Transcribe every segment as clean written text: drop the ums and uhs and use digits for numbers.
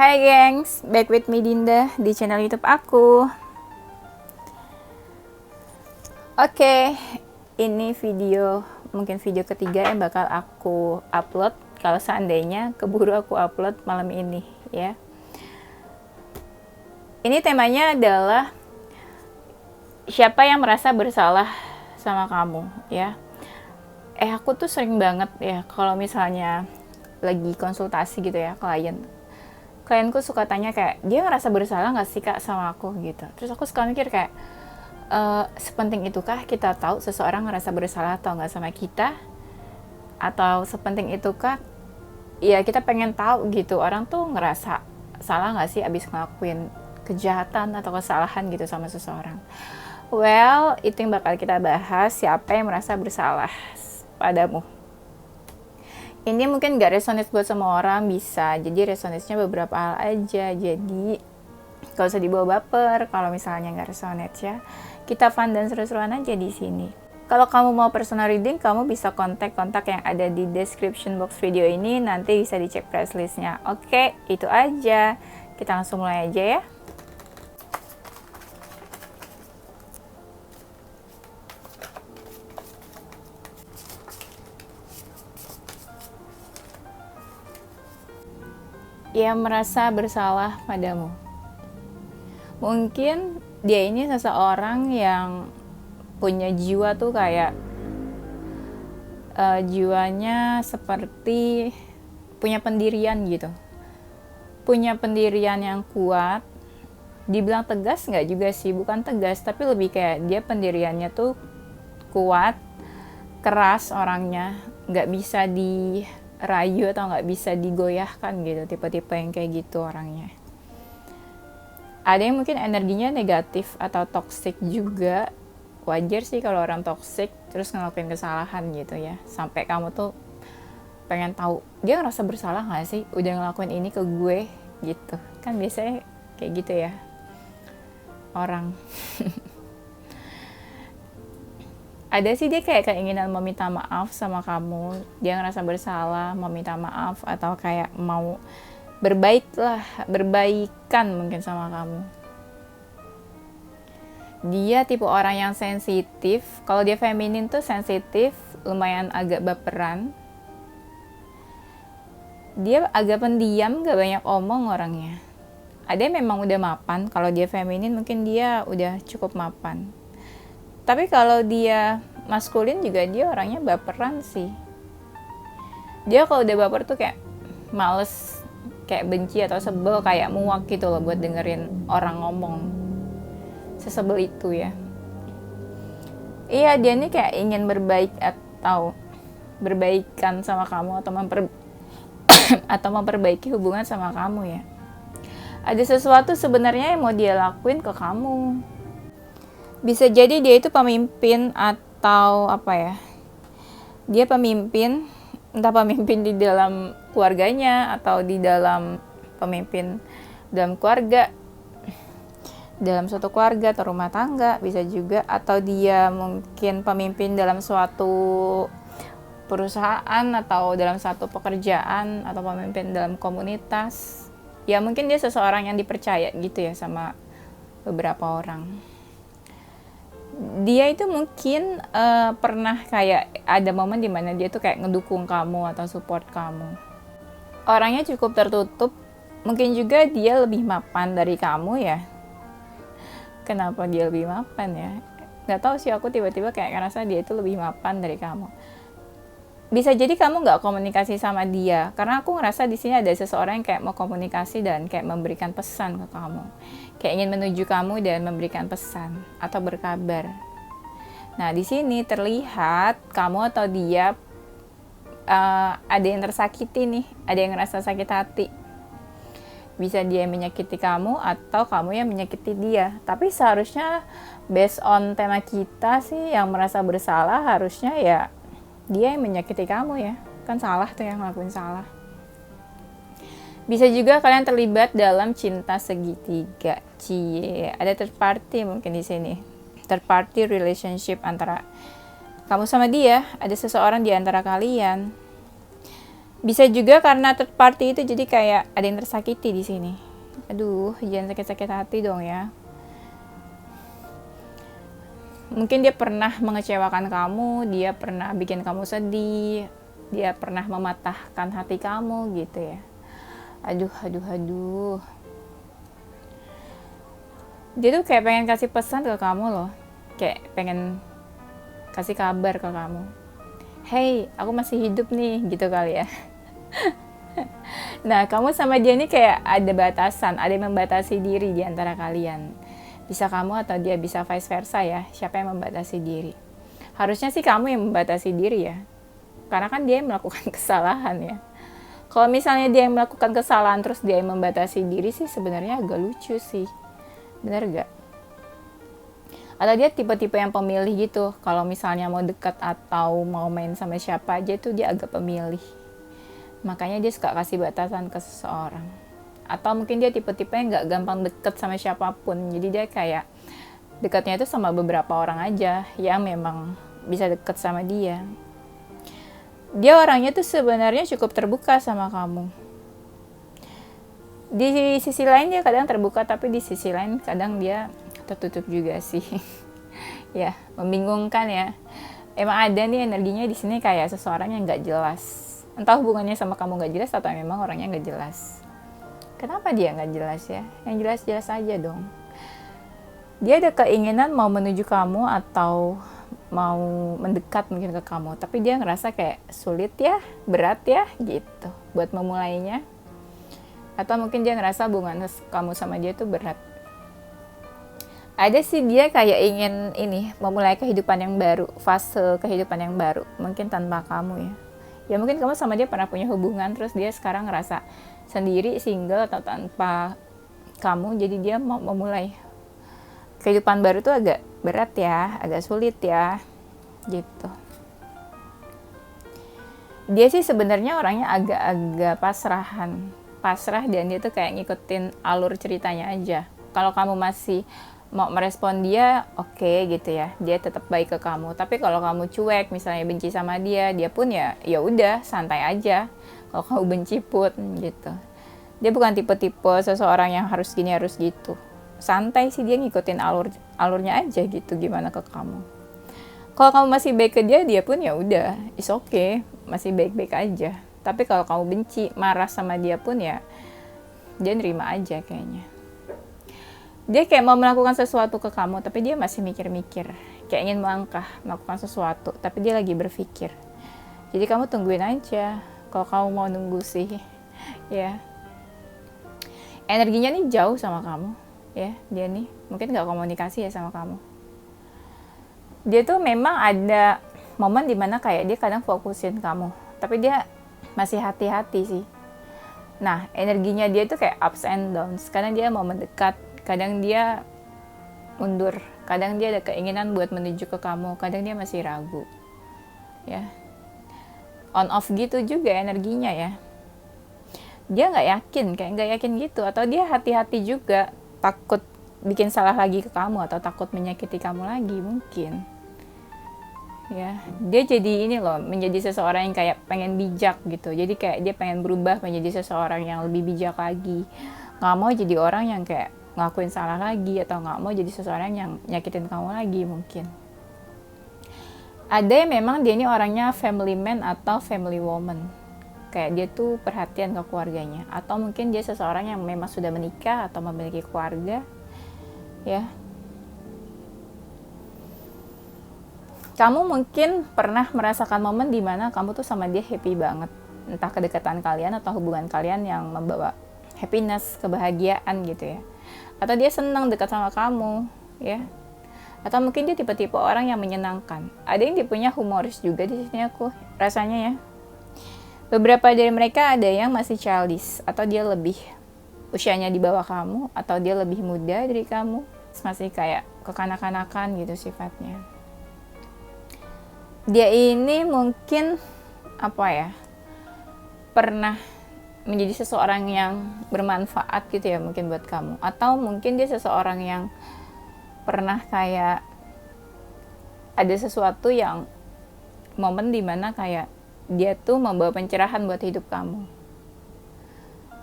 Hai gengs, back with me Dinda di channel YouTube aku. Oke, ini mungkin video ketiga yang bakal aku upload kalau seandainya keburu aku upload malam ini ya. Ini temanya adalah siapa yang merasa bersalah sama kamu ya. Aku tuh sering banget ya kalau misalnya lagi konsultasi gitu ya klienku suka tanya kayak, dia ngerasa bersalah nggak sih kak sama aku gitu. Terus aku suka mikir kayak, sepenting itukah kita tahu seseorang ngerasa bersalah atau nggak sama kita? Atau sepenting itukah ya kita pengen tahu gitu, orang tuh ngerasa salah nggak sih abis ngelakuin kejahatan atau kesalahan gitu sama seseorang? Well, itu yang bakal kita bahas, siapa yang merasa bersalah padamu. Ini mungkin gak resonate buat semua orang, bisa jadi resonate-nya beberapa hal aja. Jadi gak usah dibawa baper kalau misalnya gak resonate ya. Kita fun dan seru-seruan aja di sini. Kalau kamu mau personal reading, kamu bisa kontak yang ada di description box video ini, nanti bisa dicek press list-nya. Oke, itu aja. Kita langsung mulai aja ya. Yang merasa bersalah padamu. Mungkin dia ini seseorang yang punya jiwa tuh kayak jiwanya seperti punya pendirian gitu. Punya pendirian yang kuat. Dibilang tegas nggak juga sih, bukan tegas, tapi lebih kayak dia pendiriannya tuh kuat, keras orangnya, nggak bisa dirayu atau nggak bisa digoyahkan gitu, tipe-tipe yang kayak gitu orangnya. Ada yang mungkin energinya negatif atau toxic juga. Wajar sih kalau orang toxic terus ngelakuin kesalahan gitu ya, sampai kamu tuh pengen tahu dia ngerasa bersalah nggak sih udah ngelakuin ini ke gue gitu kan, biasanya kayak gitu ya orang. Ada sih dia kayak keinginan meminta maaf sama kamu, dia ngerasa bersalah, meminta maaf, atau kayak mau berbaikan mungkin sama kamu. Dia tipe orang yang sensitif. Kalau dia feminin tuh sensitif, lumayan agak baperan. Dia agak pendiam, gak banyak omong orangnya. Ada yang memang udah mapan, kalau dia feminin mungkin dia udah cukup mapan. Tapi kalau dia maskulin juga dia orangnya baperan sih. Dia kalau udah baper tuh kayak males, kayak benci atau sebel, kayak muak gitu loh buat dengerin orang ngomong. Sesebel itu ya. Iya, dia nih kayak ingin berbaik atau berbaikan sama kamu, atau memperbaiki hubungan sama kamu ya. Ada sesuatu sebenarnya yang mau dia lakuin ke kamu. Bisa jadi dia itu pemimpin atau apa ya, dia pemimpin, entah pemimpin di dalam keluarganya atau di dalam pemimpin dalam keluarga, dalam suatu keluarga atau rumah tangga bisa juga, atau dia mungkin pemimpin dalam suatu perusahaan atau dalam satu pekerjaan, atau pemimpin dalam komunitas ya. Mungkin dia seseorang yang dipercaya gitu ya sama beberapa orang. Dia itu mungkin pernah kayak ada momen dimana dia tuh kayak ngedukung kamu atau support kamu. Orangnya cukup tertutup, mungkin juga dia lebih mapan dari kamu ya. Kenapa dia lebih mapan ya? Gak tahu sih, aku tiba-tiba kayak ngerasa dia itu lebih mapan dari kamu. Bisa jadi kamu nggak komunikasi sama dia, karena aku ngerasa di sini ada seseorang yang kayak mau komunikasi dan kayak memberikan pesan ke kamu, kayak ingin menuju kamu dan memberikan pesan atau berkabar. Nah di sini terlihat kamu atau dia ada yang tersakiti nih, ada yang ngerasa sakit hati. Bisa dia yang menyakiti kamu atau kamu yang menyakiti dia. Tapi seharusnya based on tema kita sih, yang merasa bersalah harusnya ya dia yang menyakiti kamu ya. Kan salah tuh yang ngelakuin salah. Bisa juga kalian terlibat dalam cinta segitiga. Ada third party mungkin di sini. Third party relationship antara kamu sama dia. Ada seseorang di antara kalian. Bisa juga karena third party itu jadi kayak ada yang tersakiti di sini. Aduh, jangan sakit-sakit hati dong ya. Mungkin dia pernah mengecewakan kamu, dia pernah bikin kamu sedih, dia pernah mematahkan hati kamu gitu ya. Aduh. Dia tuh kayak pengen kasih pesan ke kamu loh. Kayak pengen kasih kabar ke kamu. Hey, aku masih hidup nih, gitu kali ya. Nah, kamu sama dia ini kayak ada batasan, ada yang membatasi diri di antara kalian. Bisa kamu atau dia, bisa vice versa ya. Siapa yang membatasi diri? Harusnya sih kamu yang membatasi diri ya. Karena kan dia yang melakukan kesalahan ya. Kalau misalnya dia yang melakukan kesalahan terus dia yang membatasi diri sih sebenarnya agak lucu sih. Bener gak? Atau dia tipe-tipe yang pemilih gitu. Kalau misalnya mau dekat atau mau main sama siapa aja tuh dia agak pemilih. Makanya dia suka kasih batasan ke seseorang. Atau mungkin dia tipe-tipe yang gak gampang deket sama siapapun. Jadi dia kayak dekatnya itu sama beberapa orang aja yang memang bisa deket sama dia. Dia orangnya tuh sebenarnya cukup terbuka sama kamu. Di sisi lain dia kadang terbuka, tapi di sisi lain kadang dia tertutup juga sih. Ya, membingungkan ya. Emang ada nih energinya di sini kayak seseorang yang nggak jelas. Entah hubungannya sama kamu nggak jelas atau memang orangnya nggak jelas. Kenapa dia nggak jelas ya? Yang jelas-jelas aja dong. Dia ada keinginan mau menuju kamu atau mau mendekat mungkin ke kamu, tapi dia ngerasa kayak sulit ya, berat ya gitu buat memulainya. Atau mungkin dia ngerasa hubungan kamu sama dia tuh berat. Ada sih dia kayak ingin ini, memulai kehidupan yang baru, fase kehidupan yang baru, mungkin tanpa kamu ya. Ya mungkin kamu sama dia pernah punya hubungan, terus dia sekarang ngerasa sendiri, single atau tanpa kamu, jadi dia mau memulai kehidupan baru tuh agak berat ya, agak sulit ya, gitu. Dia sih sebenarnya orangnya agak-agak pasrah dan dia tuh kayak ngikutin alur ceritanya aja. Kalau kamu masih mau merespon dia, oke gitu ya, dia tetap baik ke kamu. Tapi kalau kamu cuek, misalnya benci sama dia, dia pun ya udah santai aja. Kalau kamu benci pun gitu. Dia bukan tipe-tipe seseorang yang harus gini harus gitu. Santai sih, dia ngikutin alurnya aja gitu, gimana ke kamu. Kalau kamu masih baik ke dia, dia pun ya udah, is okay, masih baik-baik aja. Tapi kalau kamu benci, marah sama dia pun ya dia nerima aja kayaknya. Dia kayak mau melakukan sesuatu ke kamu, tapi dia masih mikir-mikir. Kayak ingin melakukan sesuatu, tapi dia lagi berpikir. Jadi kamu tungguin aja, kalau kamu mau nunggu sih. Ya. Energinya nih jauh sama kamu. Ya, dia nih mungkin gak komunikasi ya sama kamu. Dia tuh memang ada momen dimana kayak dia kadang fokusin kamu. Tapi dia masih hati-hati sih. Nah, energinya dia tuh kayak ups and downs. Kadang dia mau mendekat, kadang dia mundur, kadang dia ada keinginan buat menuju ke kamu, kadang dia masih ragu. Ya. On off gitu juga energinya ya. Dia nggak yakin, kayak nggak yakin gitu, atau dia hati-hati juga, takut bikin salah lagi ke kamu atau takut menyakiti kamu lagi mungkin. Ya, dia jadi ini loh, menjadi seseorang yang kayak pengen bijak gitu. Jadi kayak dia pengen berubah menjadi seseorang yang lebih bijak lagi. Nggak mau jadi orang yang kayak ngelakuin salah lagi, atau nggak mau jadi seseorang yang nyakitin kamu lagi mungkin. Ada yang memang dia ini orangnya family man atau family woman. Kayak dia tuh perhatian ke keluarganya. Atau mungkin dia seseorang yang memang sudah menikah atau memiliki keluarga. Ya. Kamu mungkin pernah merasakan momen di mana kamu tuh sama dia happy banget. Entah kedekatan kalian atau hubungan kalian yang membawa happiness, kebahagiaan gitu ya. Atau dia senang dekat sama kamu, ya. Atau mungkin dia tipe-tipe orang yang menyenangkan. Ada yang tipenya humoris juga di sini aku rasanya ya. Beberapa dari mereka ada yang masih childish, atau dia lebih usianya di bawah kamu, atau dia lebih muda dari kamu. Masih kayak kekanak-kanakan gitu sifatnya. Dia ini mungkin pernah menjadi seseorang yang bermanfaat gitu ya mungkin buat kamu, atau mungkin dia seseorang yang pernah kayak ada sesuatu yang momen dimana kayak dia tuh membawa pencerahan buat hidup kamu.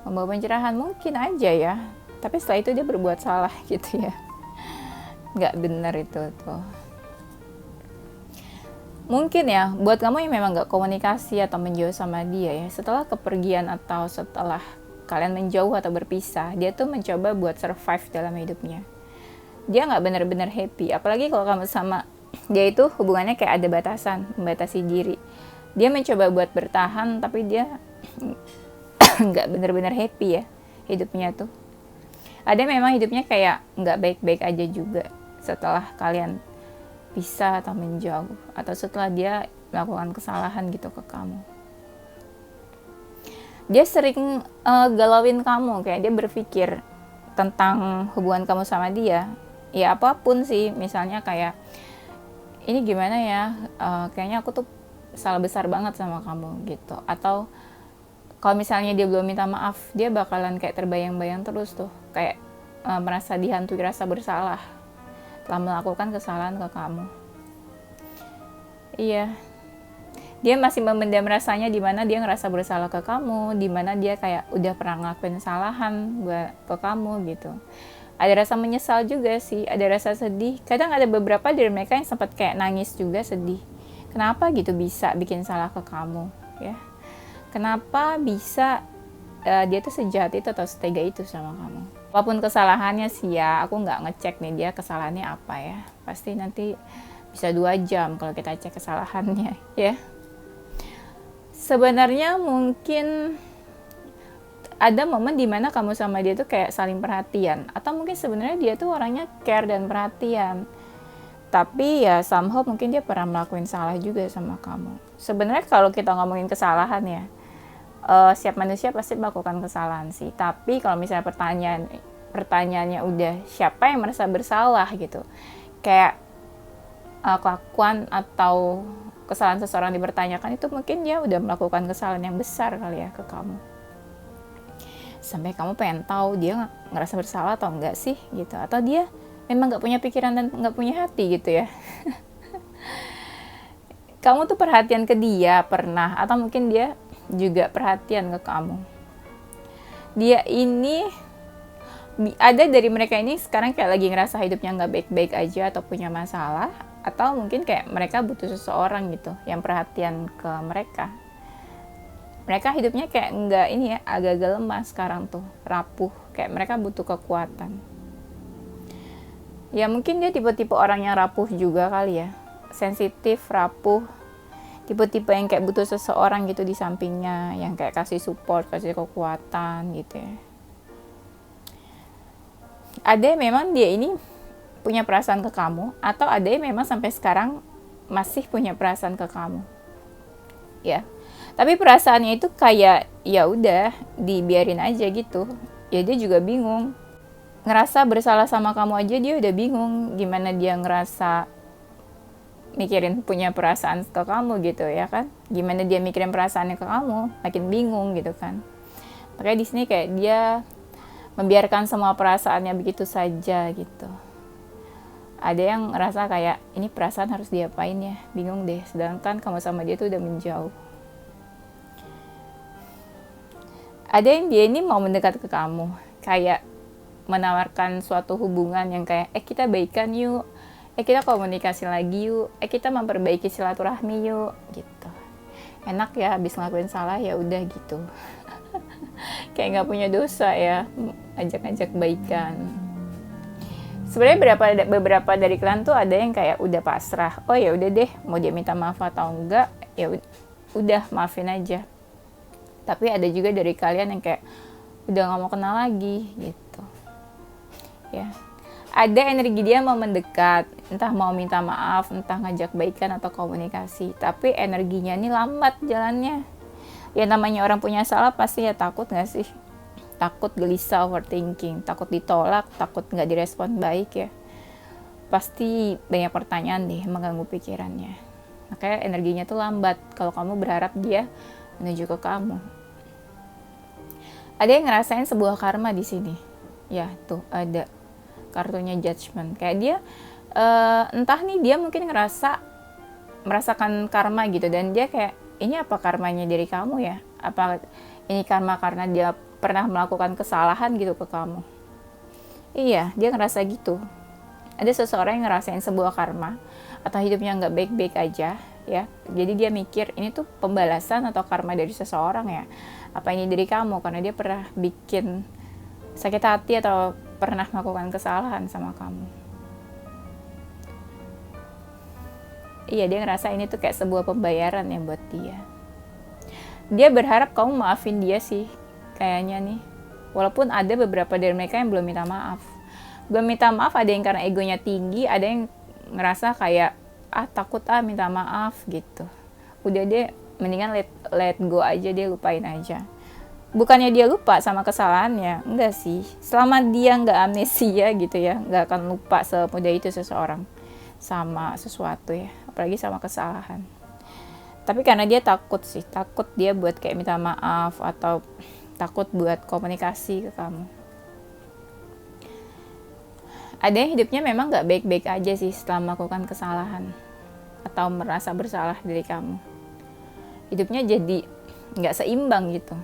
Membawa pencerahan mungkin aja ya, tapi setelah itu dia berbuat salah gitu ya. Nggak benar itu tuh. Mungkin ya, buat kamu yang memang nggak komunikasi atau menjauh sama dia ya, setelah kepergian atau setelah kalian menjauh atau berpisah, dia tuh mencoba buat survive dalam hidupnya. Dia nggak benar-benar happy, apalagi kalau kamu sama dia itu hubungannya kayak ada batasan, membatasi diri. Dia mencoba buat bertahan, tapi dia nggak benar-benar happy ya hidupnya tuh. Ada memang hidupnya kayak nggak baik-baik aja juga setelah kalian pisah atau menjauh, atau setelah dia melakukan kesalahan gitu ke kamu. Dia sering galauin kamu, kayak dia berpikir tentang hubungan kamu sama dia. Ya apapun sih, misalnya kayak ini gimana ya, kayaknya aku tuh salah besar banget sama kamu gitu. Atau kalau misalnya dia belum minta maaf, dia bakalan kayak terbayang-bayang terus tuh, kayak merasa dihantui rasa bersalah telah melakukan kesalahan ke kamu. Iya, dia masih memendam rasanya, di mana dia ngerasa bersalah ke kamu, di mana dia kayak udah pernah ngelakuin kesalahan buat ke kamu gitu. Ada rasa menyesal juga sih, ada rasa sedih. Kadang ada beberapa dari mereka yang sempat kayak nangis juga, sedih. Kenapa gitu bisa bikin salah ke kamu, ya? Kenapa bisa dia tuh sejahat itu atau setega itu sama kamu? Apapun kesalahannya sih ya, aku nggak ngecek nih dia kesalahannya apa ya. Pasti nanti bisa 2 jam kalau kita cek kesalahannya, ya. Sebenarnya mungkin ada momen dimana kamu sama dia tuh kayak saling perhatian, atau mungkin sebenarnya dia tuh orangnya care dan perhatian, tapi ya somehow mungkin dia pernah melakukan salah juga sama kamu. Sebenarnya kalau kita ngomongin kesalahan ya, setiap manusia pasti melakukan kesalahan sih, tapi kalau misalnya pertanyaannya udah siapa yang merasa bersalah gitu, kayak kelakuan atau kesalahan seseorang dipertanyakan, itu mungkin dia udah melakukan kesalahan yang besar kali ya ke kamu. Sampai kamu pengen tahu dia ngerasa bersalah atau enggak sih gitu, atau dia memang nggak punya pikiran dan nggak punya hati gitu ya. Kamu tuh perhatian ke dia pernah, atau mungkin dia juga perhatian ke kamu. Dia ini ada dari mereka ini sekarang kayak lagi ngerasa hidupnya nggak baik-baik aja atau punya masalah, atau mungkin kayak mereka butuh seseorang gitu yang perhatian ke mereka. Mereka hidupnya kayak nggak ini ya, agak-agak lemah sekarang tuh, rapuh, kayak mereka butuh kekuatan. Ya mungkin dia tipe-tipe orang yang rapuh juga kali ya, sensitif, rapuh, tipe-tipe yang kayak butuh seseorang gitu di sampingnya, yang kayak kasih support, kasih kekuatan gitu ya. Ada memang dia ini punya perasaan ke kamu, atau ada yang memang sampai sekarang masih punya perasaan ke kamu, ya. Tapi perasaannya itu kayak ya udah dibiarin aja gitu. Ya dia juga bingung. Ngerasa bersalah sama kamu aja dia udah bingung gimana dia ngerasa mikirin punya perasaan ke kamu gitu ya kan. Gimana dia mikirin perasaannya ke kamu, makin bingung gitu kan. Makanya di sini kayak dia membiarkan semua perasaannya begitu saja gitu. Ada yang ngerasa kayak ini perasaan harus diapain ya, bingung deh. Sedangkan kamu sama dia tuh udah menjauh. Ada yang dia ini mau mendekat ke kamu, kayak menawarkan suatu hubungan yang kayak kita baikan yuk, kita komunikasi lagi yuk, kita memperbaiki silaturahmi yuk gitu. Enak ya habis ngelakuin salah ya udah gitu. Kayak nggak punya dosa ya, ajak-ajak baikan. Sebenarnya beberapa dari kalian tuh ada yang kayak udah pasrah, oh ya udah deh, mau dia minta maaf atau enggak ya udah maafin aja. Tapi ada juga dari kalian yang kayak udah gak mau kenal lagi gitu ya. Ada energi dia mau mendekat, entah mau minta maaf, entah ngajak baikan atau komunikasi, tapi energinya ini lambat jalannya. Ya namanya orang punya salah pasti ya takut gak sih? Takut, gelisah, overthinking, takut ditolak, takut gak direspon baik ya. Pasti banyak pertanyaan deh mengganggu pikirannya. Makanya energinya tuh lambat kalau kamu berharap dia menuju ke kamu. Ada yang ngerasain sebuah karma di sini. Ya, tuh ada kartunya Judgment. Kayak dia entah nih dia mungkin merasakan karma gitu, dan dia kayak ini apa karmanya dari kamu ya? Apa ini karma karena dia pernah melakukan kesalahan gitu ke kamu? Iya, dia ngerasa gitu. Ada seseorang yang ngerasain sebuah karma atau hidupnya nggak baik-baik aja ya. Jadi dia mikir ini tuh pembalasan atau karma dari seseorang ya. Apa ini dari kamu karena dia pernah bikin sakit hati atau pernah melakukan kesalahan sama kamu. Iya, dia ngerasa ini tuh kayak sebuah pembayaran ya buat dia. Dia berharap kamu maafin dia sih, kayaknya nih. Walaupun ada beberapa dari mereka yang belum minta maaf. Belum minta maaf ada yang karena egonya tinggi, ada yang ngerasa kayak, takut minta maaf gitu. Udah deh, mendingan let go aja, dia lupain aja. Bukannya dia lupa sama kesalahannya, enggak sih. Selama dia nggak amnesia gitu ya, nggak akan lupa semudah itu seseorang sama sesuatu ya, apalagi sama kesalahan. Tapi karena dia takut sih, takut dia buat kayak minta maaf atau takut buat komunikasi ke kamu. Ada yang hidupnya memang gak baik-baik aja sih setelah melakukan kesalahan atau merasa bersalah dari kamu. Hidupnya jadi gak seimbang gitu.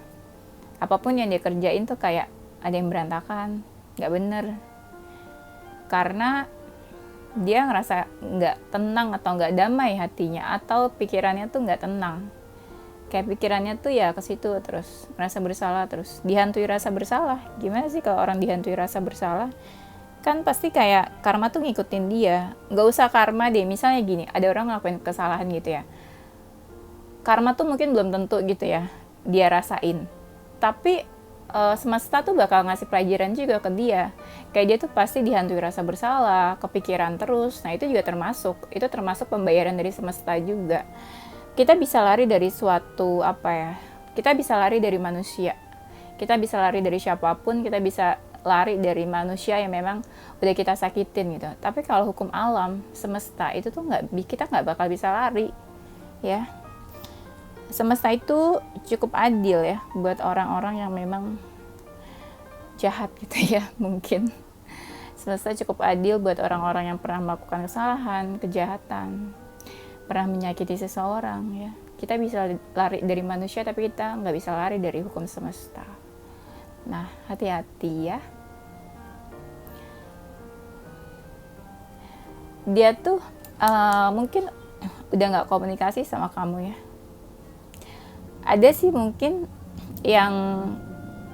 Apapun yang dia kerjain tuh kayak ada yang berantakan, gak bener. Karena dia ngerasa nggak tenang atau nggak damai hatinya, atau pikirannya tuh nggak tenang. Kayak pikirannya tuh ya ke situ terus, merasa bersalah terus, dihantui rasa bersalah. Gimana sih kalau orang dihantui rasa bersalah? Kan pasti kayak karma tuh ngikutin dia. Nggak usah karma deh, misalnya gini, ada orang ngelakuin kesalahan gitu ya. Karma tuh mungkin belum tentu gitu ya, dia rasain. Tapi semesta tuh bakal ngasih pelajaran juga ke dia. Kayak dia tuh pasti dihantui rasa bersalah, kepikiran terus. Nah itu juga termasuk pembayaran dari semesta juga. Kita bisa lari dari suatu kita bisa lari dari manusia, kita bisa lari dari siapapun, kita bisa lari dari manusia yang memang udah kita sakitin gitu. Tapi kalau hukum alam semesta itu tuh kita nggak bakal bisa lari ya. Semesta itu cukup adil ya buat orang-orang yang memang jahat gitu ya mungkin. Semesta cukup adil buat orang-orang yang pernah melakukan kesalahan, kejahatan, pernah menyakiti seseorang ya. Kita bisa lari dari manusia tapi kita nggak bisa lari dari hukum semesta. Nah, hati-hati ya. Dia tuh mungkin udah nggak komunikasi sama kamu ya. Ada sih mungkin yang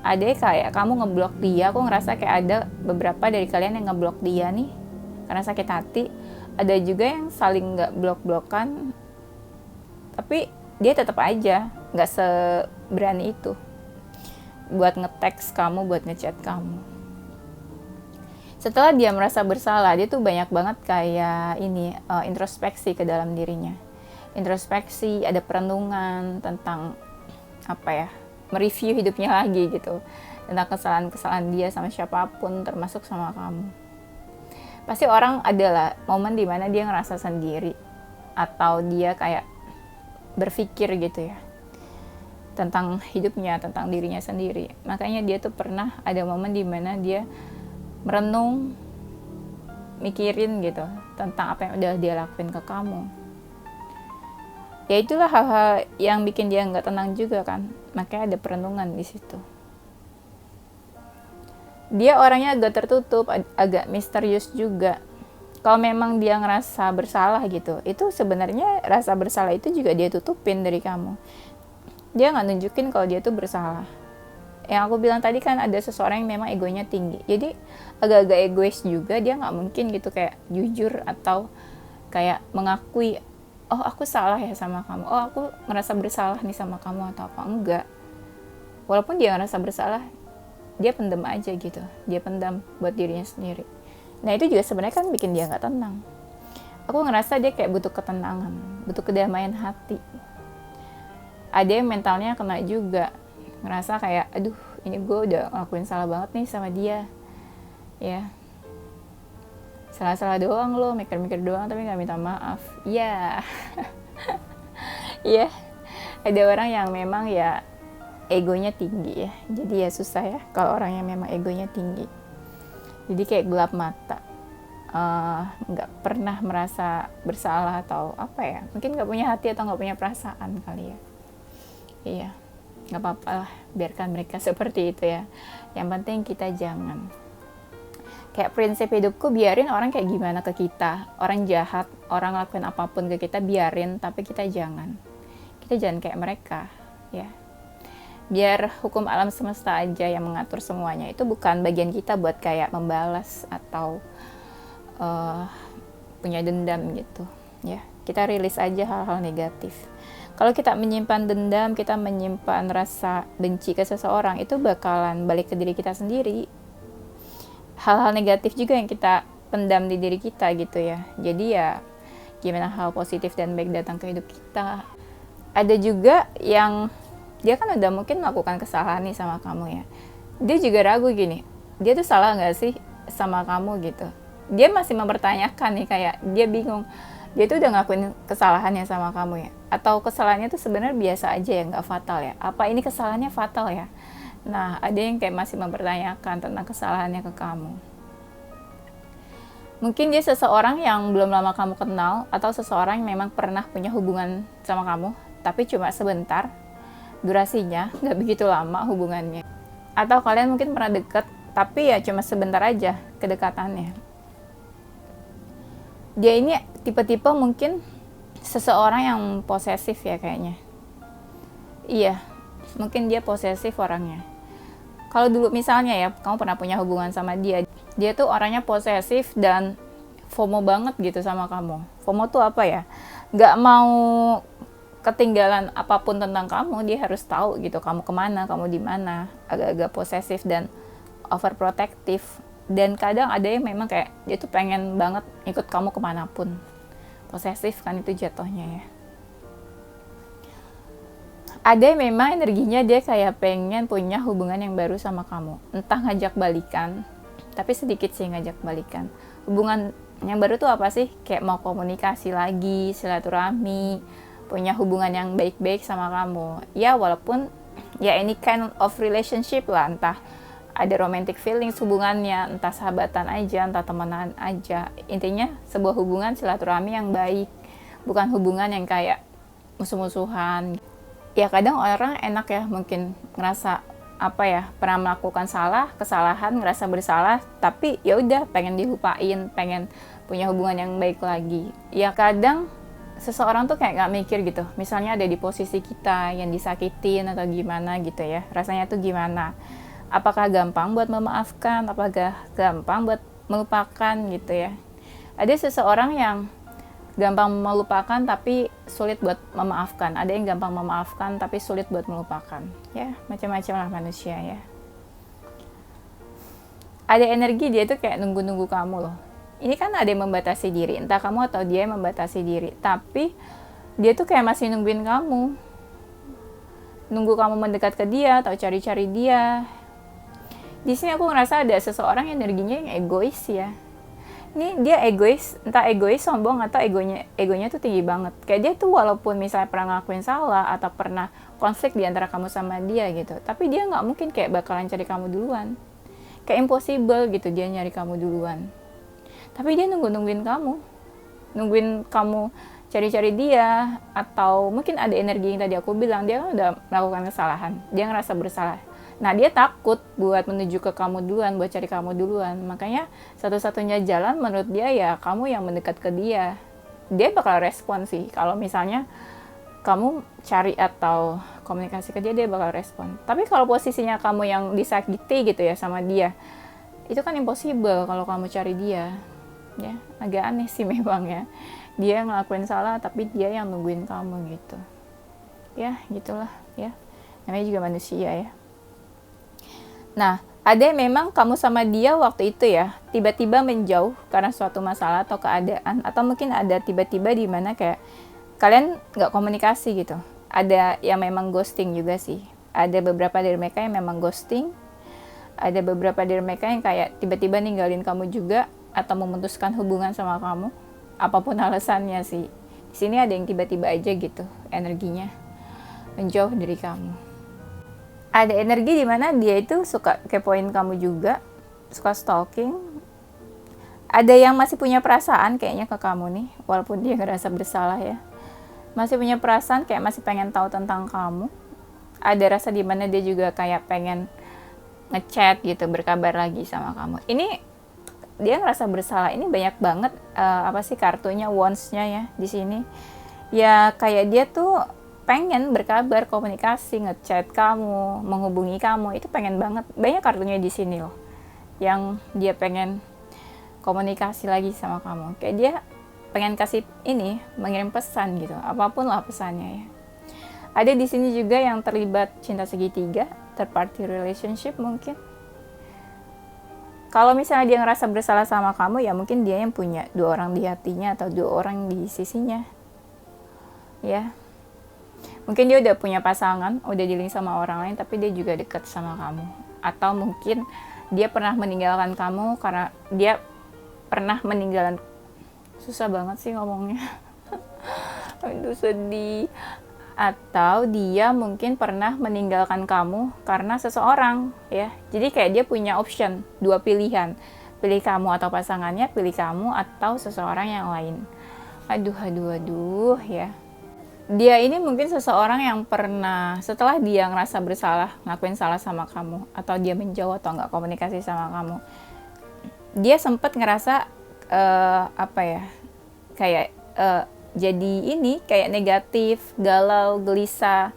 ada kayak kamu ngeblok dia. Aku ngerasa kayak ada beberapa dari kalian yang ngeblok dia nih karena sakit hati. Ada juga yang saling nggak blok-blokan, tapi dia tetap aja nggak seberani itu buat nge-text kamu, buat ngechat kamu. Setelah dia merasa bersalah, dia tuh banyak banget kayak introspeksi ke dalam dirinya. Introspeksi, ada perenungan tentang mereview hidupnya lagi gitu, tentang kesalahan-kesalahan dia sama siapapun, termasuk sama kamu. Pasti orang adalah momen dimana dia ngerasa sendiri atau dia kayak berpikir gitu ya tentang hidupnya, tentang dirinya sendiri. Makanya dia tuh pernah ada momen dimana dia merenung, mikirin gitu tentang apa yang udah dia lakuin ke kamu. Ya itulah hal-hal yang bikin dia nggak tenang juga kan. Makanya ada perenungan di situ. Dia orangnya agak tertutup, agak misterius juga. Kalau memang dia ngerasa bersalah gitu, itu sebenarnya rasa bersalah itu juga dia tutupin dari kamu. Dia nggak nunjukin kalau dia tuh bersalah. Yang aku bilang tadi kan ada seseorang yang memang egonya tinggi. Jadi agak-agak egois juga, dia nggak mungkin gitu kayak jujur atau kayak mengakui, oh aku salah ya sama kamu, oh aku ngerasa bersalah nih sama kamu atau apa. Enggak. Walaupun dia ngerasa bersalah, dia pendam aja gitu. Dia pendam buat dirinya sendiri. Nah itu juga sebenarnya kan bikin dia nggak tenang. Aku ngerasa dia kayak butuh ketenangan, butuh kedamaian hati. Ada yang mentalnya kena juga. Ngerasa kayak, aduh ini gue udah ngelakuin salah banget nih sama dia. Ya, salah-salah doang lo, mikir-mikir doang tapi gak minta maaf. Iya. Iya. Ada orang yang memang ya egonya tinggi ya. Jadi ya susah ya kalau orang yang memang egonya tinggi. Jadi kayak gelap mata. Gak pernah merasa bersalah atau apa ya. Mungkin gak punya hati atau gak punya perasaan kali ya. Iya, nggak apa-apa lah, biarkan mereka seperti itu ya. Yang penting kita jangan. Kayak prinsip hidupku, biarin orang kayak gimana ke kita, orang jahat, orang lakuin apapun ke kita, biarin, tapi kita jangan kayak mereka ya. Biar hukum alam semesta aja yang mengatur semuanya, itu bukan bagian kita buat kayak membalas atau punya dendam gitu ya. Kita rilis aja hal-hal negatif. Kalau kita menyimpan dendam, kita menyimpan rasa benci ke seseorang, itu bakalan balik ke diri kita sendiri. Hal-hal negatif juga yang kita pendam di diri kita gitu ya. Jadi ya gimana hal positif dan baik datang ke hidup kita. Ada juga yang dia kan udah mungkin melakukan kesalahan nih sama kamu ya. Dia juga ragu gini, dia tuh salah gak sih sama kamu gitu. Dia masih mempertanyakan nih, kayak dia bingung. Dia tuh udah ngakuin kesalahannya sama kamu ya. Atau kesalahannya tuh sebenarnya biasa aja ya, gak fatal ya. Apa ini kesalahannya fatal ya? Nah, ada yang kayak masih mempertanyakan tentang kesalahannya ke kamu. Mungkin dia seseorang yang belum lama kamu kenal, atau seseorang yang memang pernah punya hubungan sama kamu, tapi cuma sebentar, durasinya nggak begitu lama hubungannya. Atau kalian mungkin pernah deket, tapi ya cuma sebentar aja kedekatannya. Dia ini tipe-tipe mungkin seseorang yang posesif ya kayaknya. Iya, mungkin dia posesif orangnya. Kalau dulu misalnya ya, kamu pernah punya hubungan sama dia, dia tuh orangnya posesif dan FOMO banget gitu sama kamu. FOMO tuh apa ya? Gak mau ketinggalan apapun tentang kamu, dia harus tahu gitu, kamu kemana, kamu di mana. Agak-agak posesif dan overprotective. Dan kadang ada yang memang kayak, dia tuh pengen banget ikut kamu kemanapun. Posesif kan itu jatuhnya ya. Ada yang memang energinya dia kayak pengen punya hubungan yang baru sama kamu. Entah ngajak balikan, tapi sedikit sih ngajak balikan. Hubungan yang baru tuh apa sih? Kayak mau komunikasi lagi, silaturahmi, punya hubungan yang baik-baik sama kamu. Ya walaupun ya any kind of relationship lah, entah ada romantic feelings hubungannya, entah sahabatan aja, entah temenan aja. Intinya sebuah hubungan silaturahmi yang baik, bukan hubungan yang kayak musuh-musuhan. Ya kadang orang enak ya mungkin ngerasa pernah melakukan kesalahan, ngerasa bersalah, tapi ya udah pengen dilupain, pengen punya hubungan yang baik lagi. Ya kadang seseorang tuh kayak gak mikir gitu, misalnya ada di posisi kita yang disakitin atau gimana gitu ya, rasanya tuh gimana, apakah gampang buat memaafkan, apakah gampang buat melupakan gitu ya. Ada seseorang yang gampang melupakan tapi sulit buat memaafkan. Ada yang gampang memaafkan tapi sulit buat melupakan. Ya, macam-macam lah manusia ya. Ada energi dia tuh kayak nunggu-nunggu kamu loh. Ini kan ada yang membatasi diri, entah kamu atau dia yang membatasi diri. Tapi dia tuh kayak masih nungguin kamu. Nunggu kamu mendekat ke dia atau cari-cari dia. Di sini aku ngerasa ada seseorang energinya yang egois ya. Ini dia egois, entah egois, sombong, atau egonya tuh tinggi banget. Kayak dia tuh walaupun misalnya pernah ngelakuin salah, atau pernah konflik di antara kamu sama dia gitu, tapi dia nggak mungkin kayak bakalan cari kamu duluan. Kayak impossible gitu dia nyari kamu duluan. Tapi dia nungguin kamu cari-cari dia, atau mungkin ada energi yang tadi aku bilang, dia kan udah melakukan kesalahan, dia ngerasa bersalah. Nah, dia takut buat menuju ke kamu duluan, buat cari kamu duluan. Makanya satu-satunya jalan menurut dia ya kamu yang mendekat ke dia. Dia bakal respon sih. Kalau misalnya kamu cari atau komunikasi ke dia, dia bakal respon. Tapi kalau posisinya kamu yang disakiti gitu ya sama dia, itu kan impossible kalau kamu cari dia. Ya, agak aneh sih memang ya. Dia ngelakuin salah tapi dia yang nungguin kamu gitu. Ya, gitulah ya. Namanya juga manusia ya. Nah, ada yang memang kamu sama dia waktu itu ya, tiba-tiba menjauh karena suatu masalah atau keadaan, atau mungkin ada tiba-tiba di mana kayak kalian nggak komunikasi gitu. Ada yang memang ghosting juga sih. Ada beberapa dari mereka yang memang ghosting, ada beberapa dari mereka yang kayak tiba-tiba ninggalin kamu juga, atau memutuskan hubungan sama kamu, apapun alasannya sih. Di sini ada yang tiba-tiba aja gitu, energinya menjauh dari kamu. Ada energi di mana dia itu suka kepoin kamu juga, suka stalking. Ada yang masih punya perasaan kayaknya ke kamu nih, walaupun dia ngerasa bersalah ya. Masih punya perasaan, kayak masih pengen tahu tentang kamu. ada rasa dimana dia juga kayak pengen ngechat gitu, berkabar lagi sama kamu. Ini dia ngerasa bersalah. Ini banyak banget apa sih kartunya, wands-nya ya di sini. Ya kayak dia tuh pengen berkabar, komunikasi, ngechat kamu, menghubungi kamu, itu pengen banget. Banyak kartunya di sini loh, yang dia pengen komunikasi lagi sama kamu. Kayak dia pengen kasih ini, mengirim pesan gitu, apapun lah pesannya ya. Ada di sini juga yang terlibat cinta segitiga, third party relationship mungkin. Kalau misalnya dia ngerasa bersalah sama kamu, ya mungkin dia yang punya 2 orang di hatinya atau 2 orang di sisinya. Ya. Mungkin dia udah punya pasangan, udah dealing sama orang lain, tapi dia juga dekat sama kamu. Atau mungkin dia pernah meninggalkan kamu karena dia pernah meninggalkan. Susah banget sih ngomongnya. Aduh sedih. Atau dia mungkin pernah meninggalkan kamu karena seseorang ya. Jadi kayak dia punya option, 2 pilihan. Pilih kamu atau pasangannya, pilih kamu atau seseorang yang lain. Aduh ya. Dia ini mungkin seseorang yang pernah, setelah dia ngerasa bersalah, ngakuin salah sama kamu, atau dia menjauh atau nggak komunikasi sama kamu, dia sempat ngerasa apa ya, kayak jadi ini kayak negatif, galau, gelisah.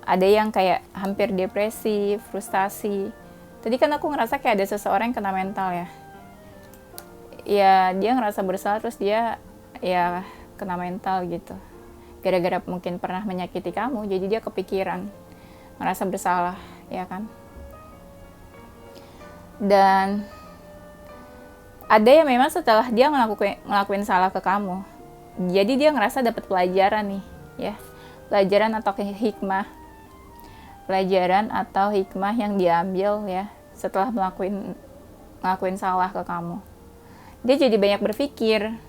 Ada yang kayak hampir depresi, frustasi. Tadi kan aku ngerasa kayak ada seseorang yang kena mental ya. Ya dia ngerasa bersalah terus dia ya kena mental gitu. Gara-gara mungkin pernah menyakiti kamu, jadi dia kepikiran, ngerasa bersalah, ya kan? Dan ada yang memang setelah dia ngelakuin salah ke kamu, jadi dia ngerasa dapat pelajaran nih, ya, pelajaran atau hikmah yang diambil ya setelah ngelakuin salah ke kamu. Dia jadi banyak berpikir,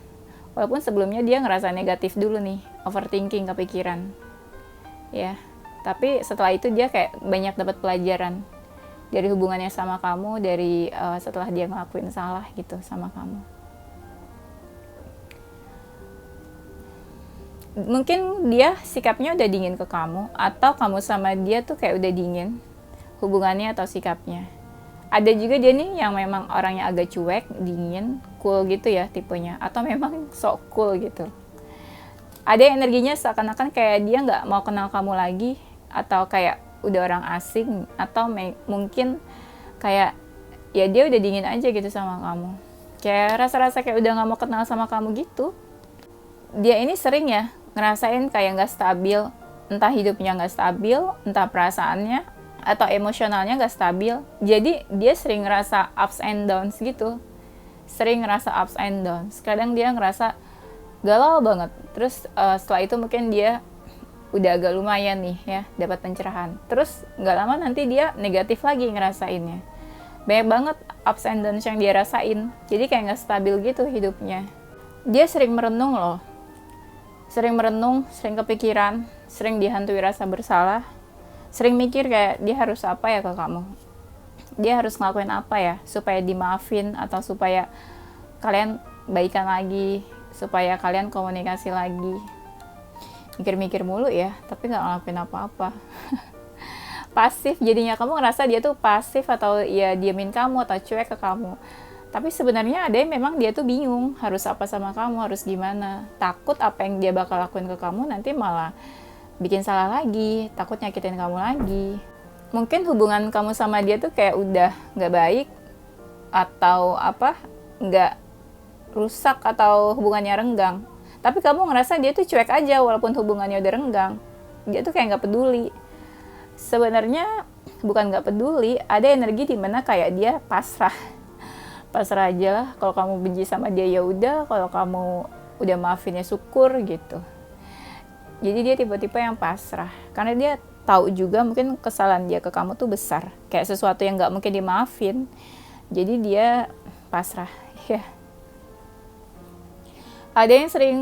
walaupun sebelumnya dia ngerasa negatif dulu nih, overthinking, kepikiran, ya. Tapi setelah itu dia kayak banyak dapat pelajaran dari hubungannya sama kamu, dari setelah dia ngelakuin salah gitu sama kamu. Mungkin dia sikapnya udah dingin ke kamu, atau kamu sama dia tuh kayak udah dingin hubungannya atau sikapnya. Ada juga dia nih yang memang orangnya agak cuek, dingin, cool gitu ya tipenya, atau memang sok cool gitu. Ada yang energinya seakan-akan kayak dia nggak mau kenal kamu lagi, atau kayak udah orang asing, atau mungkin kayak ya dia udah dingin aja gitu sama kamu. Kayak rasa-rasa kayak udah nggak mau kenal sama kamu gitu. Dia ini sering ya ngerasain kayak nggak stabil, entah hidupnya nggak stabil, entah perasaannya atau emosionalnya nggak stabil. Jadi dia sering ngerasa ups and downs gitu, kadang dia ngerasa galau banget. Terus setelah itu mungkin dia udah agak lumayan nih ya dapat pencerahan, terus nggak lama nanti dia negatif lagi ngerasainnya. Banyak banget ups and downs yang dia rasain, jadi kayak nggak stabil gitu hidupnya. Dia sering merenung loh, sering kepikiran, sering dihantui rasa bersalah, sering mikir kayak dia harus apa ya ke kamu, dia harus ngelakuin apa ya supaya dimaafin, atau supaya kalian baikan lagi, supaya kalian komunikasi lagi. Mikir-mikir mulu ya, tapi nggak ngelakuin apa-apa. Pasif jadinya, kamu ngerasa dia tuh pasif, atau ya diamin kamu atau cuek ke kamu. Tapi sebenarnya ada yang memang dia tuh bingung harus apa sama kamu, harus gimana. Takut apa yang dia bakal lakuin ke kamu nanti malah bikin salah lagi, takut nyakitin kamu lagi. Mungkin hubungan kamu sama dia tuh kayak udah nggak baik, atau apa, nggak rusak, atau hubungannya renggang. Tapi kamu ngerasa dia tuh cuek aja walaupun hubungannya udah renggang. Dia tuh kayak nggak peduli. Sebenarnya bukan nggak peduli, ada energi di mana kayak dia pasrah aja lah. Kalau kamu benci sama dia ya udah, kalau kamu udah maafin ya syukur gitu. Jadi dia tipe-tipe yang pasrah, karena dia tahu juga mungkin kesalahan dia ke kamu tuh besar, kayak sesuatu yang nggak mungkin dimaafin. Jadi dia pasrah ya. Ada yang sering,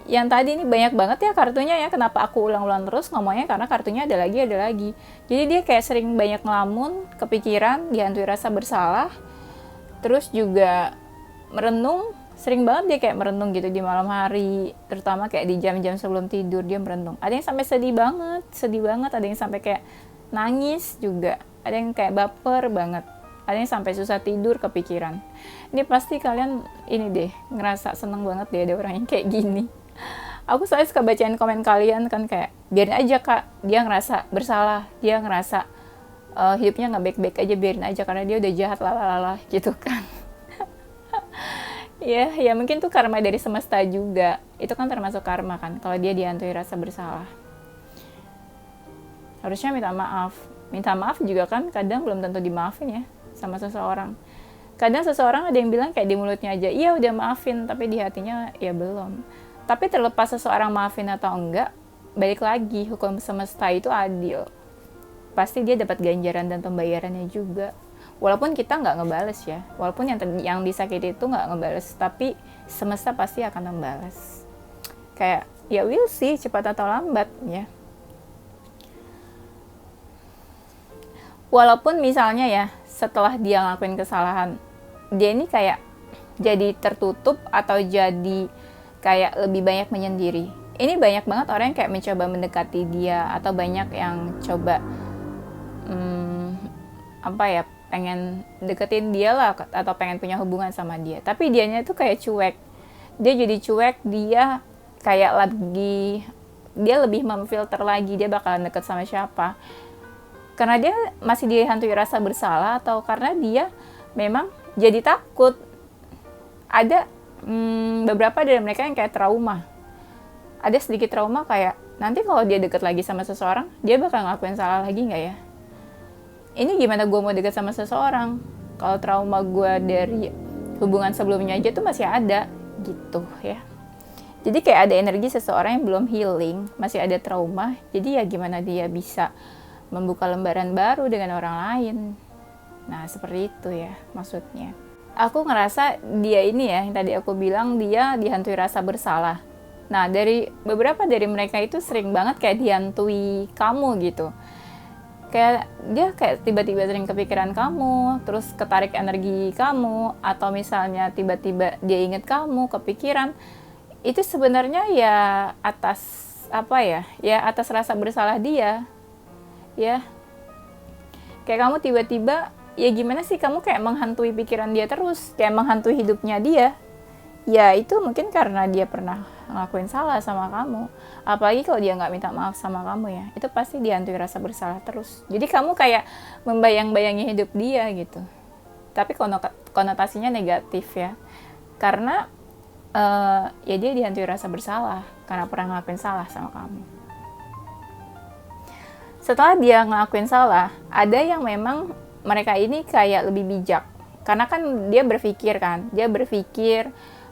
yang tadi ini banyak banget ya kartunya ya, kenapa aku ulang-ulang terus ngomongnya, karena kartunya ada lagi. Jadi dia kayak sering banyak ngelamun, kepikiran, dihantui rasa bersalah, terus juga merenung. Sering banget dia kayak merenung gitu di malam hari, terutama kayak di jam-jam sebelum tidur dia merenung. Ada yang sampai sedih banget, ada yang sampai kayak nangis juga, ada yang kayak baper banget, ada yang sampai susah tidur kepikiran. Ini pasti kalian ini deh ngerasa seneng banget deh ada orang yang kayak gini. Aku soalnya suka bacain komen kalian kan, kayak biarin aja kak, dia ngerasa bersalah, dia ngerasa hidupnya nggak baik-baik aja, biarin aja karena dia udah jahat lalala gitu kan. Ya mungkin tuh karma dari semesta juga, itu kan termasuk karma kan, kalau dia dihantui rasa bersalah. Harusnya minta maaf juga kan kadang belum tentu dimaafin ya sama seseorang. Kadang seseorang ada yang bilang kayak di mulutnya aja iya udah maafin, tapi di hatinya ya belum. Tapi terlepas seseorang maafin atau enggak, balik lagi hukum semesta itu adil, pasti dia dapat ganjaran dan pembayarannya juga. Walaupun kita nggak ngebales ya, walaupun yang disakiti itu nggak ngebales, tapi semesta pasti akan membalas. Kayak ya we'll see, cepat atau lambat ya. Walaupun misalnya ya setelah dia ngelakuin kesalahan, dia ini kayak jadi tertutup atau jadi kayak lebih banyak menyendiri. Ini banyak banget orang yang kayak mencoba mendekati dia, atau banyak yang coba pengen deketin dia lah, atau pengen punya hubungan sama dia, tapi dianya tuh kayak cuek. Dia jadi cuek, dia kayak dia lebih memfilter lagi dia bakalan deket sama siapa, karena dia masih dihantui rasa bersalah, atau karena dia memang jadi takut. Ada beberapa dari mereka yang kayak trauma, ada sedikit trauma kayak nanti kalau dia deket lagi sama seseorang, dia bakal ngelakuin salah lagi nggak ya? Ini gimana gue mau deket sama seseorang kalau trauma gue dari hubungan sebelumnya aja tuh masih ada gitu ya. Jadi kayak ada energi seseorang yang belum healing, masih ada trauma. Jadi ya gimana dia bisa membuka lembaran baru dengan orang lain. Nah seperti itu ya maksudnya. Aku ngerasa dia ini ya, yang tadi aku bilang dia dihantui rasa bersalah. Nah dari beberapa dari mereka itu sering banget kayak dihantui kamu gitu. Kayak dia kayak tiba-tiba sering kepikiran kamu, terus ketarik energi kamu, atau misalnya tiba-tiba dia inget kamu, kepikiran. Itu sebenarnya ya atas atas rasa bersalah dia. Ya. Kayak kamu tiba-tiba, ya gimana sih kamu kayak menghantui pikiran dia terus, kayak menghantui hidupnya dia. Ya itu mungkin karena dia pernah ngelakuin salah sama kamu. Apalagi kalau dia nggak minta maaf sama kamu ya, itu pasti dihantui rasa bersalah terus. Jadi kamu kayak membayang-bayangi hidup dia gitu. Tapi konotasinya negatif ya, karena ya dia dihantui rasa bersalah karena pernah ngelakuin salah sama kamu. Setelah dia ngelakuin salah, ada yang memang mereka ini kayak lebih bijak, karena kan dia berpikir,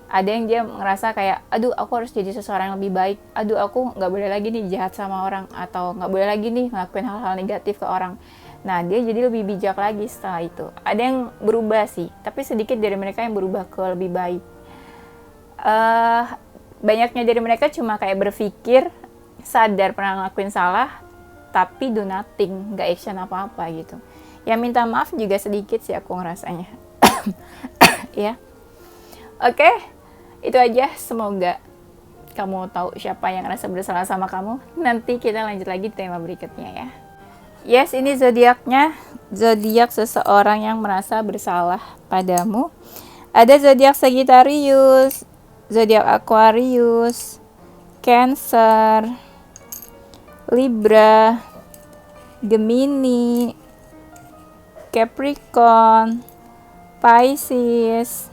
ada yang dia ngerasa kayak, aduh aku harus jadi seseorang yang lebih baik, aduh aku nggak boleh lagi nih jahat sama orang, atau nggak boleh lagi nih ngelakuin hal-hal negatif ke orang. Nah dia jadi lebih bijak lagi setelah itu. Ada yang berubah sih, tapi sedikit dari mereka yang berubah ke lebih baik. Banyaknya dari mereka cuma kayak berpikir, sadar pernah ngelakuin salah, tapi do nothing, nggak action apa-apa gitu. Ya minta maaf juga sedikit sih aku ngerasanya. Ya. Oke, itu aja. Semoga kamu tahu siapa yang ngerasa bersalah sama kamu. Nanti kita lanjut lagi tema berikutnya ya. Yes, ini zodiaknya. Zodiak seseorang yang merasa bersalah padamu. Ada zodiak Sagittarius, zodiak Aquarius, Cancer, Libra, Gemini, Capricorn, Pisces,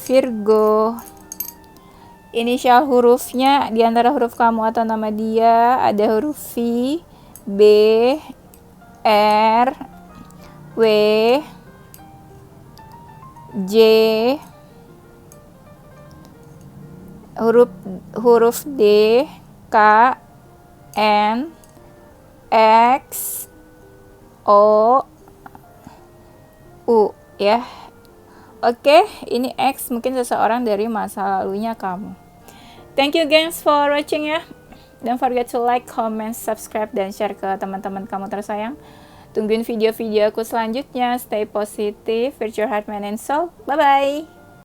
Virgo. Inisial hurufnya di antara huruf kamu atau nama dia ada huruf V, B, R, W, J, huruf D, K, N, X, O, U ya. Oke, ini X mungkin seseorang dari masa lalunya kamu. Thank you guys for watching ya. Don't forget to like, comment, subscribe, dan share ke teman-teman kamu tersayang. Tungguin video-video aku selanjutnya. Stay positive, with your heart, mind, and soul. Bye-bye.